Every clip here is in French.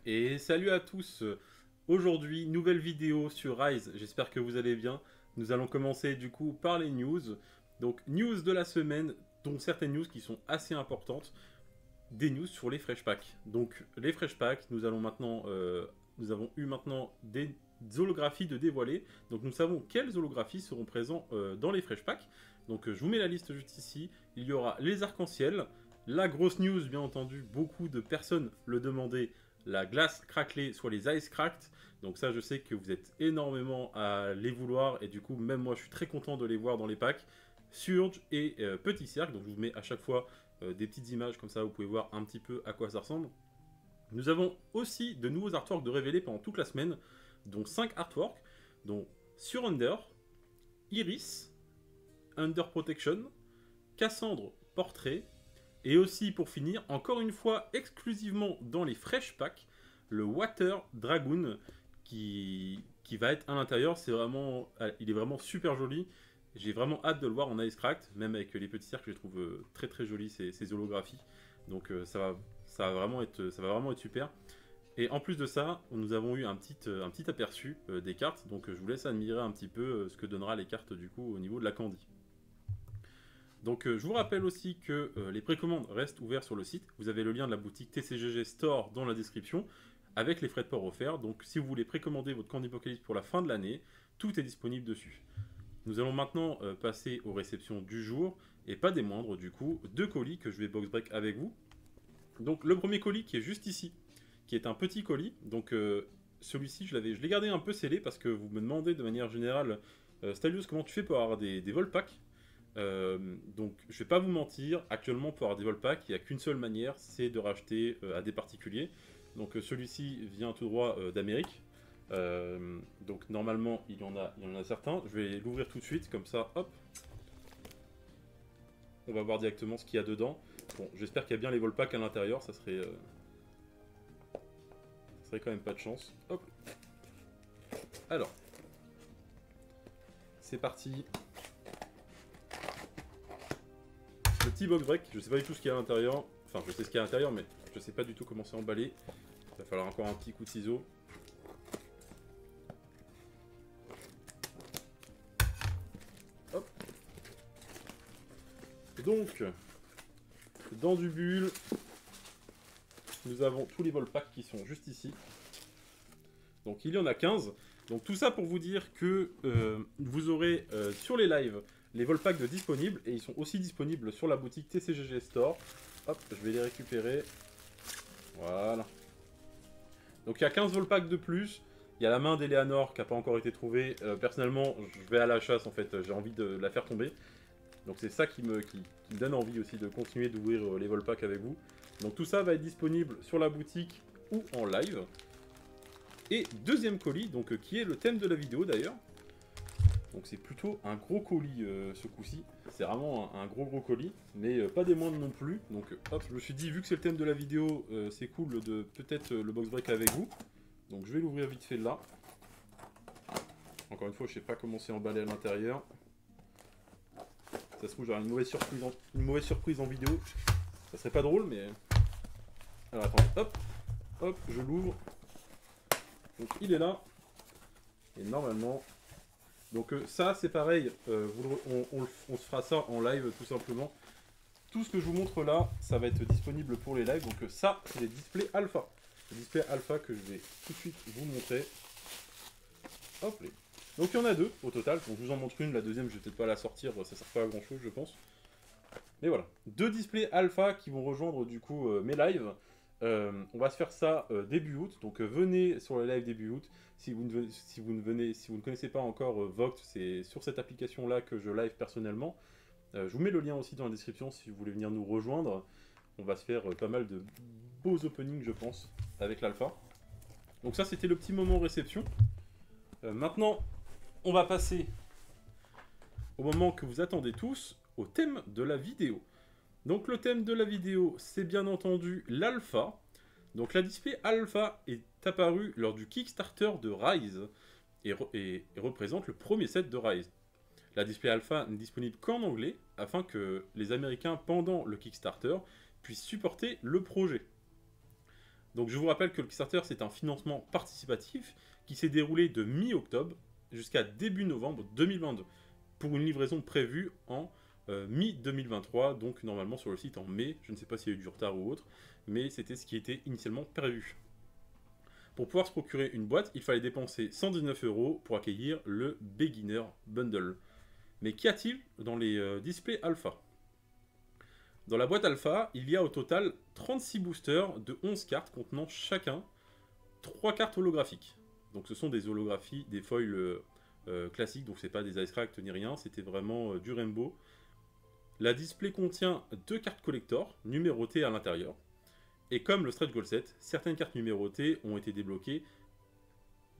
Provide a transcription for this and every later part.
Et salut à tous. Aujourd'hui, nouvelle vidéo sur Rise. J'espère que vous allez bien. Nous allons commencer du coup par les news. Donc, news de la semaine, dont certaines news qui sont assez importantes. Des news sur les Fresh Packs. Donc, les Fresh Packs, nous avons eu maintenant des holographies de dévoiler. Donc, nous savons quelles holographies seront présents dans les Fresh Packs. Donc, je vous mets la liste juste ici. Il y aura les arcs-en-ciel. La grosse news, bien entendu, beaucoup de personnes le demandaient, la glace craquelée, soit les ice cracked. Donc ça, je sais que vous êtes énormément à les vouloir et du coup, même moi, je suis très content de les voir dans les packs. Surge et Petit Cercle, donc je vous mets à chaque fois des petites images comme ça, vous pouvez voir un petit peu à quoi ça ressemble. Nous avons aussi de nouveaux artworks de révéler pendant toute la semaine, dont 5 artworks, dont Surrender, Iris, Under Protection, Cassandre Portrait, et aussi pour finir, encore une fois exclusivement dans les Fresh Packs, le Water Dragoon qui va être à l'intérieur. Il est vraiment super joli. J'ai vraiment hâte de le voir en Ice Cracked, même avec les petits cercles, je les trouve très très jolis ces holographies. Donc ça va vraiment être super. Et en plus de ça, nous avons eu un petit aperçu des cartes, donc je vous laisse admirer un petit peu ce que donnera les cartes du coup au niveau de la Candy. Donc je vous rappelle aussi que les précommandes restent ouvertes sur le site. Vous avez le lien de la boutique TCGG Store dans la description avec les frais de port offerts. Donc si vous voulez précommander votre Candy Apocalypse pour la fin de l'année, tout est disponible dessus. Nous allons maintenant passer aux réceptions du jour et pas des moindres du coup, deux colis que je vais box break avec vous. Donc le premier colis qui est juste ici, qui est un petit colis. Donc celui-ci je l'ai gardé un peu scellé parce que vous me demandez de manière générale Stalius, comment tu fais pour avoir des vol packs. Donc je vais pas vous mentir, actuellement pour avoir des vol packs, il n'y a qu'une seule manière, c'est de racheter à des particuliers. Donc celui-ci vient tout droit d'Amérique. Donc normalement il y en a certains. Je vais l'ouvrir tout de suite, comme ça, hop. On va voir directement ce qu'il y a dedans. Bon, j'espère qu'il y a bien les vol packs à l'intérieur, ça serait quand même pas de chance. Hop. Alors, c'est parti. Le petit box break, je sais pas du tout ce qu'il y a à l'intérieur. Enfin, je sais ce qu'il y a à l'intérieur, mais je sais pas du tout comment c'est emballé. Il va falloir encore un petit coup de ciseau. Hop. Donc, dans du bulle, nous avons tous les vol packs qui sont juste ici. Donc, il y en a 15. Donc, tout ça pour vous dire que vous aurez sur les lives les vol packs de disponibles, et ils sont aussi disponibles sur la boutique TCGG Store. Hop, je vais les récupérer. Voilà. Donc il y a 15 vol packs de plus. Il y a la main d'Eleanor qui n'a pas encore été trouvée. Personnellement, je vais à la chasse en fait, j'ai envie de la faire tomber. Donc c'est ça qui me donne envie aussi de continuer d'ouvrir les vol packs avec vous. Donc tout ça va être disponible sur la boutique ou en live. Et deuxième colis, donc qui est le thème de la vidéo d'ailleurs. Donc c'est plutôt un gros colis ce coup-ci. C'est vraiment un gros colis, mais pas des moindres non plus. Donc hop, je me suis dit, vu que c'est le thème de la vidéo, c'est cool de peut-être le box break avec vous. Donc je vais l'ouvrir vite fait là. Encore une fois, je sais pas comment c'est emballé à l'intérieur. Ça se trouve, j'aurai une mauvaise surprise en vidéo. Ça serait pas drôle, mais... Alors attends, hop, hop, je l'ouvre. Donc il est là. Et normalement... Donc ça c'est pareil, on se fera ça en live tout simplement. Tout ce que je vous montre là, ça va être disponible pour les lives. Donc ça, c'est les displays alpha. Les displays alpha que je vais tout de suite vous montrer. Hop là. Donc il y en a deux au total. Donc je vous en montre une, la deuxième je vais peut-être pas la sortir, ça sert pas à grand chose je pense. Mais voilà, deux displays alpha qui vont rejoindre du coup mes lives. On va se faire ça début août, donc venez sur le live début août. Si vous ne connaissez pas encore Vogt, c'est sur cette application là que je live personnellement. Je vous mets le lien aussi dans la description si vous voulez venir nous rejoindre. On va se faire pas mal de beaux openings je pense avec l'alpha. Donc ça c'était le petit moment réception. Maintenant on va passer au moment que vous attendez tous, au thème de la vidéo. Donc le thème de la vidéo, c'est bien entendu l'alpha. Donc la display alpha est apparue lors du Kickstarter de Rise et représente le premier set de Rise. La display alpha n'est disponible qu'en anglais afin que les Américains pendant le Kickstarter puissent supporter le projet. Donc je vous rappelle que le Kickstarter, c'est un financement participatif qui s'est déroulé de mi-octobre jusqu'à début novembre 2022, pour une livraison prévue en mi-2023, donc normalement sur le site en mai. Je ne sais pas s'il y a eu du retard ou autre, mais c'était ce qui était initialement prévu. Pour pouvoir se procurer une boîte, il fallait dépenser 119 € pour accueillir le Beginner Bundle. Mais qu'y a-t-il dans les displays alpha? Dans la boîte alpha, il y a au total 36 boosters de 11 cartes contenant chacun 3 cartes holographiques. Donc ce sont des holographies, des foils classiques, donc c'est pas des ice cracks ni rien, c'était vraiment du rainbow. La display contient 2 cartes collector numérotées à l'intérieur. Et comme le stretch goal set, certaines cartes numérotées ont été débloquées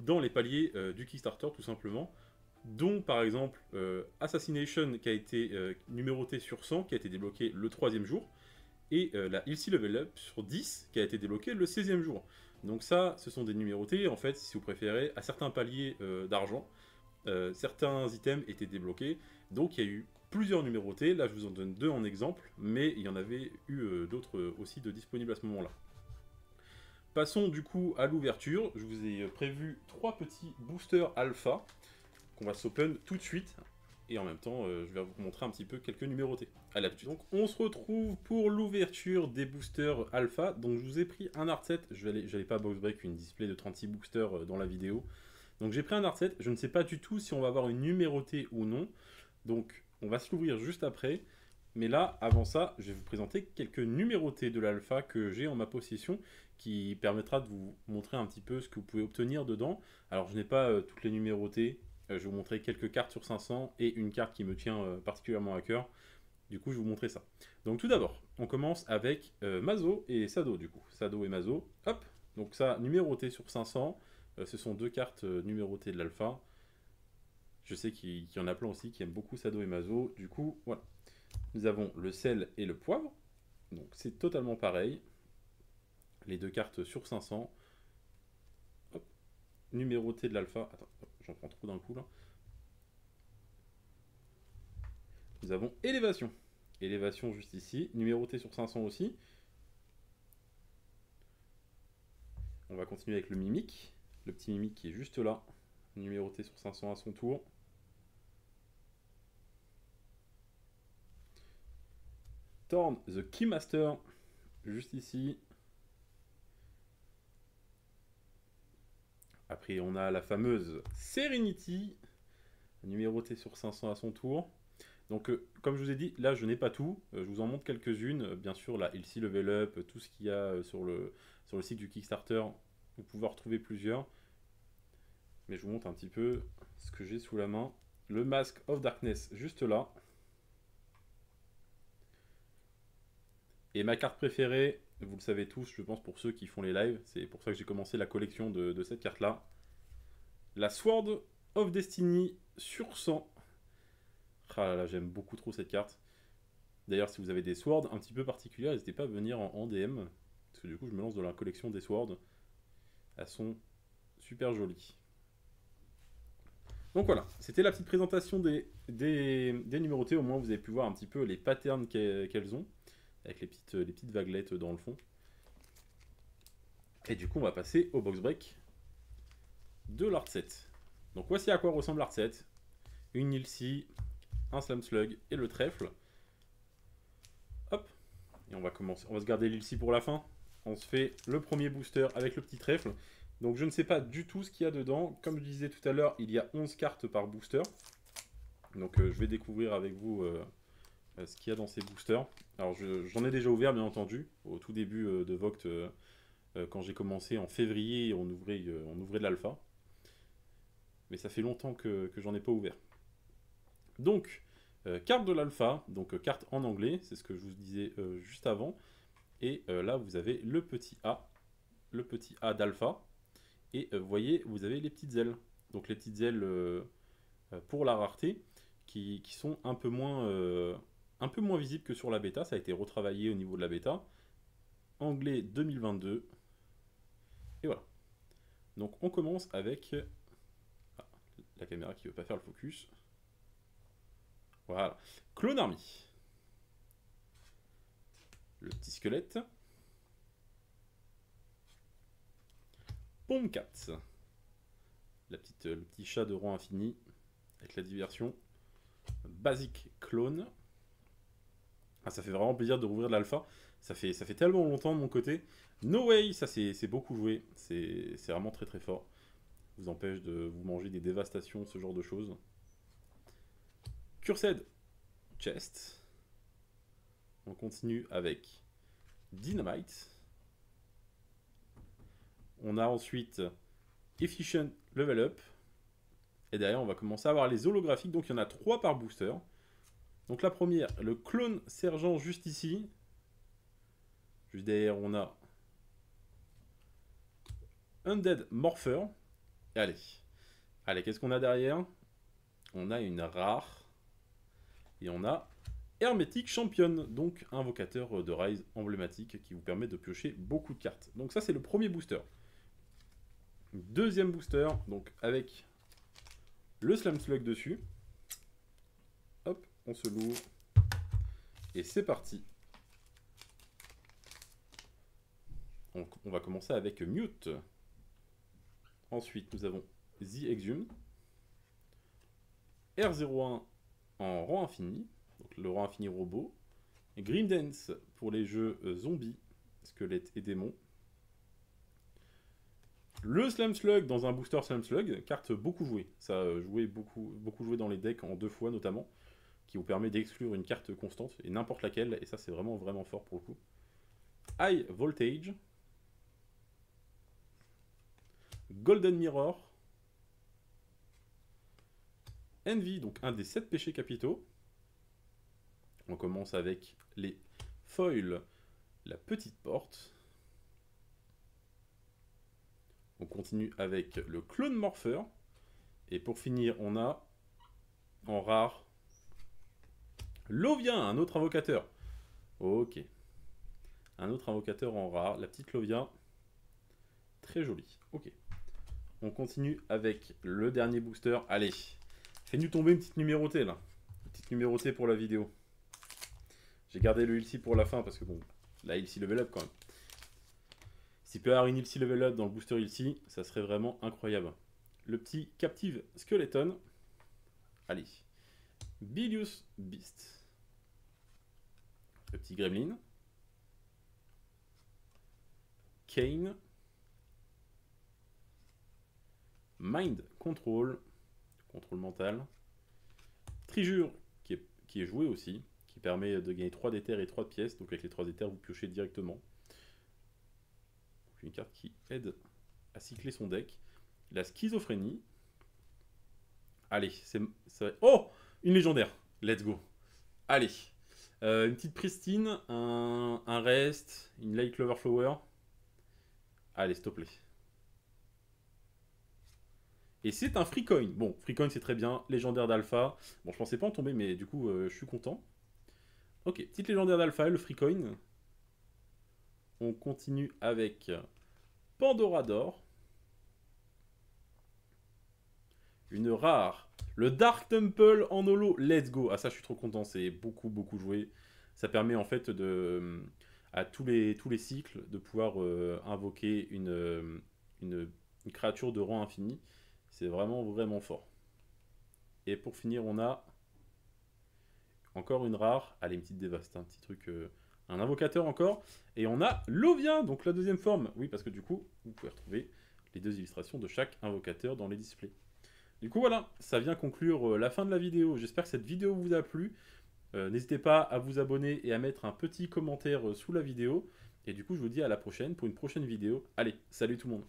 dans les paliers du Kickstarter tout simplement, dont par exemple Assassination qui a été numéroté sur 100, qui a été débloqué le 3e jour, et la Ilsi Level Up sur 10 qui a été débloquée le 16e jour. Donc ça, ce sont des numérotés, en fait, si vous préférez, à certains paliers d'argent. Certains items étaient débloqués, donc il y a eu plusieurs numérotés. Là, je vous en donne 2 en exemple, mais il y en avait eu d'autres aussi de disponibles à ce moment-là. Passons du coup à l'ouverture. Je vous ai prévu 3 petits boosters alpha qu'on va s'open tout de suite. Et en même temps, je vais vous montrer un petit peu quelques numérotés. Allez, à tout de suite. Donc, on se retrouve pour l'ouverture des boosters alpha. Donc, je vous ai pris un art set. Je n'allais pas box break une display de 36 boosters dans la vidéo. Donc, j'ai pris un art set. Je ne sais pas du tout si on va avoir une numérotée ou non. Donc, on va se l'ouvrir juste après. Mais là, avant ça, je vais vous présenter quelques numérotés de l'alpha que j'ai en ma possession, qui permettra de vous montrer un petit peu ce que vous pouvez obtenir dedans. Alors, je n'ai pas toutes les numérotés. Je vais vous montrer quelques cartes sur 500 et une carte qui me tient particulièrement à cœur. Du coup, je vais vous montrer ça. Donc tout d'abord, on commence avec Mazo et Sado du coup. Sado et Mazo. Hop. Donc ça, numéroté sur 500. Ce sont 2 cartes numérotées de l'alpha. Je sais qu'il y en a plein aussi qui aiment beaucoup Sado et Mazo. Du coup, voilà. Nous avons le sel et le poivre. Donc c'est totalement pareil. Les 2 cartes sur 500. Hop. Numéroté de l'alpha. Attends, j'en prends trop d'un coup là. Nous avons élévation. Élévation juste ici. Numéroté sur 500 aussi. On va continuer avec le mimique. Le petit mimique qui est juste là. Numéroté sur 500 à son tour. Thorn the Keymaster. Juste ici. Après, on a la fameuse Serenity. Numéroté sur 500 à son tour. Donc, comme je vous ai dit, là, je n'ai pas tout. Je vous en montre quelques-unes. Bien sûr, là, Ilsi Level Up, tout ce qu'il y a sur le site du Kickstarter, vous pouvez en retrouver plusieurs. Mais je vous montre un petit peu ce que j'ai sous la main. Le Mask of Darkness, juste là. Et ma carte préférée, vous le savez tous, je pense, pour ceux qui font les lives. C'est pour ça que j'ai commencé la collection de cette carte-là. La Sword of Destiny sur 100. Ah là là, j'aime beaucoup trop cette carte. D'ailleurs, si vous avez des swords un petit peu particulières, n'hésitez pas à venir en DM. Parce que du coup, je me lance dans la collection des swords. Elles sont super jolies. Donc voilà, c'était la petite présentation des numérotés. Au moins, vous avez pu voir un petit peu les patterns qu'elles ont. Avec les petites vaguelettes dans le fond. Et du coup, on va passer au box break de l'art set. Donc voici à quoi ressemble l'art set. Une Ilsi, un Slam Slug et le trèfle. Hop. Et on va commencer. On va se garder l'Ilsi pour la fin. On se fait le premier booster avec le petit trèfle. Donc je ne sais pas du tout ce qu'il y a dedans. Comme je disais tout à l'heure, il y a 11 cartes par booster. Donc je vais découvrir avec vous ce qu'il y a dans ces boosters. Alors j'en ai déjà ouvert bien entendu. Au tout début de Vogt, quand j'ai commencé en février, on ouvrait de l'alpha. Mais ça fait longtemps que j'en ai pas ouvert. Donc, carte de l'alpha, donc carte en anglais, c'est ce que je vous disais juste avant. Et là, vous avez le petit A d'alpha. Et vous voyez, vous avez les petites ailes. Donc les petites ailes pour la rareté, qui sont un peu moins visibles que sur la bêta. Ça a été retravaillé au niveau de la bêta. Anglais 2022. Et voilà. Donc on commence avec la caméra qui ne veut pas faire le focus. Voilà. Clone Army. Le petit squelette. Pomcat. Le petit chat de rang infini. Avec la diversion. Basic Clone. Ah, ça fait vraiment plaisir de rouvrir de l'alpha. Ça fait tellement longtemps de mon côté. No Way, ça c'est beaucoup joué. C'est vraiment très très fort. Vous empêche de vous manger des dévastations, ce genre de choses. Cursed Chest. On continue avec Dynamite. On a ensuite Efficient Level Up. Et derrière, on va commencer à avoir les holographiques. Donc, il y en a 3 par booster. Donc, la première, le clone sergent juste ici. Juste derrière, on a Undead Morpher. Et allez, qu'est-ce qu'on a derrière? On a une rare. Et on a Hermétique Champion, donc invocateur de Rise emblématique qui vous permet de piocher beaucoup de cartes. Donc ça c'est le premier booster. Deuxième booster, donc avec le Slam Slug dessus. Hop, on se l'ouvre. Et c'est parti. Donc on va commencer avec Mute. Ensuite nous avons The Exhume. R01 en rang infini. Donc le rang infini robot. Grim Dance pour les jeux zombies, squelettes et démons. Le Slam Slug dans un booster Slam Slug, carte beaucoup jouée. Ça a beaucoup joué dans les decks en 2 fois notamment, qui vous permet d'exclure une carte constante, et n'importe laquelle, et ça c'est vraiment vraiment fort pour le coup. High Voltage. Golden Mirror. Envy, donc un des 7 péchés capitaux. On commence avec les foils, la petite porte. On continue avec le Clone Morpher. Et pour finir, on a en rare Lovia, un autre invocateur. Ok. Un autre invocateur en rare, la petite Lovia. Très jolie. Ok. On continue avec le dernier booster. Allez, fais-nous tomber une petite numérotée là. Une petite numérotée pour la vidéo. J'ai gardé le Ilsi pour la fin parce que bon, là Ilsi level up quand même. S'il peut y avoir une Ilsi level up dans le booster Ilsi, ça serait vraiment incroyable. Le petit Captive Skeleton. Allez. Bilious Beast. Le petit Gremlin. Kane. Mind Control. Contrôle mental. Trijure qui est joué aussi. Qui permet de gagner 3 d'éther et 3 de pièces. Donc avec les 3 d'éther, vous piochez directement. Une carte qui aide à cycler son deck. La schizophrénie. Allez, oh, une légendaire. Let's go. Allez. Une petite pristine, un rest, une light clover flower. Allez, s'il te plaît. Et c'est un free coin. Bon, free coin c'est très bien. Légendaire d'alpha. Bon, je pensais pas en tomber, mais du coup, je suis content. Ok, petite légendaire d'alpha, le free coin. On continue avec Pandora d'or. Une rare. Le Dark Temple en holo. Let's go. Ah ça, je suis trop content. C'est beaucoup joué. Ça permet en fait à tous les cycles de pouvoir invoquer une créature de rang infini. C'est vraiment fort. Et pour finir, on a encore une rare. Allez, une petite dévaste. Un petit truc... un invocateur encore. Et on a Lovia, donc la deuxième forme. Oui, parce que du coup, vous pouvez retrouver les 2 illustrations de chaque invocateur dans les displays. Du coup, voilà, ça vient conclure la fin de la vidéo. J'espère que cette vidéo vous a plu. N'hésitez pas à vous abonner et à mettre un petit commentaire sous la vidéo. Et du coup, je vous dis à la prochaine pour une prochaine vidéo. Allez, salut tout le monde!